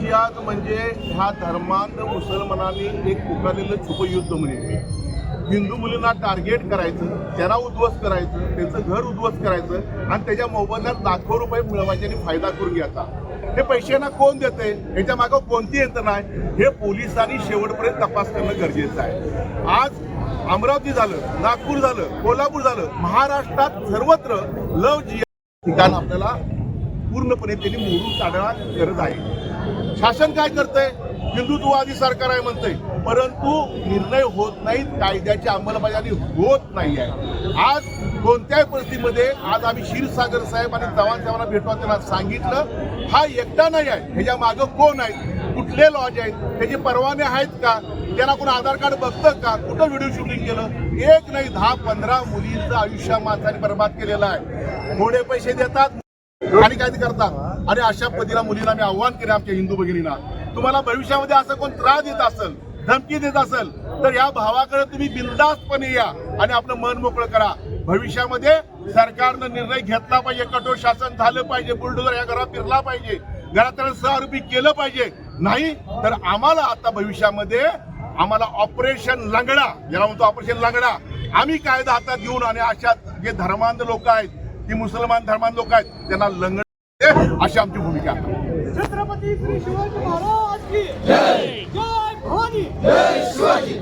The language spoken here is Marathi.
जिहाद म्हणजे ह्या धर्मांध मुसलमानांनी एक पुकारलेलं छुपयुद्ध म्हणेल. हिंदू मुलींना टार्गेट करायचं, त्यांना उद्ध्वस्त करायचं, त्यांचं घर उद्ध्वस्त करायचं आणि त्याच्या मोबदल्यात लाखो रुपये मिळवायचे आणि फायदा करून घ्यायचा. हे पैशांना कोण देते, ह्याच्या मागं कोणती यंत्रणा आहे, हे पोलिसांनी शेवटपर्यंत तपास करणं गरजेचं आहे. आज अमरावती झालं, नागपूर झालं, कोल्हापूर झालं, महाराष्ट्रात सर्वत्र लव जिहाद ठिकाण आपल्याला पूर्णपणे त्यांनी मोडून काढण्याची गरज आहे. शासन काय करतंय? हिंदुत्ववादी सरकार आहे म्हणतंय, परंतु निर्णय होत नाहीत, कायद्याची अंमलबजावणी होत नाही आहे. आज कोणत्याही परिस्थितीमध्ये आज आम्ही क्षीरसागर साहेब आणि चव्हाण साहेबांना भेटवा, त्यांना सांगितलं हा एकटा नाही आहे, ह्याच्या मागं कोण आहेत, कुठले लॉज आहेत, त्याचे परवाने आहेत का, त्यांना कोण आधार कार्ड बघतं का, कुठं व्हिडिओ शूटिंग केलं. एक नाही 10-15 मुलींचं आयुष्य माणसाने बर्बाद केलेलं आहे. थोडे पैसे देतात आणि काय ते करतात. आणि अशा पद्धतीला मुलींना मी आव्हान केलं आमच्या हिंदू भगिनींना, तुम्हाला भविष्यामध्ये असं कोण त्रास देत असेल, धमकी देत असेल तर या भावाकडे तुम्ही बिनधास्तपणे या आणि आपलं मन मोकळं करा. भविष्यामध्ये सरकारनं निर्णय घेतला पाहिजे, कठोर शासन झालं पाहिजे, बुलडोझर या घरात फिरला पाहिजे, घरात सहआरोपी केलं पाहिजे. नाही तर आम्हाला आता भविष्यामध्ये आम्हाला ऑपरेशन लंगडा, ज्याला म्हणतो ऑपरेशन लंगडा, आम्ही कायदा हातात घेऊन आणि अशा जे धर्मांध लोक आहेत, ती मुसलमान धर्मांध लोक आहेत, त्यांना लंगडा अशी आमची भूमिका आहे. छत्रपती श्री शिवाजी महाराज की जय, जय भवानी, जय शिवाजी.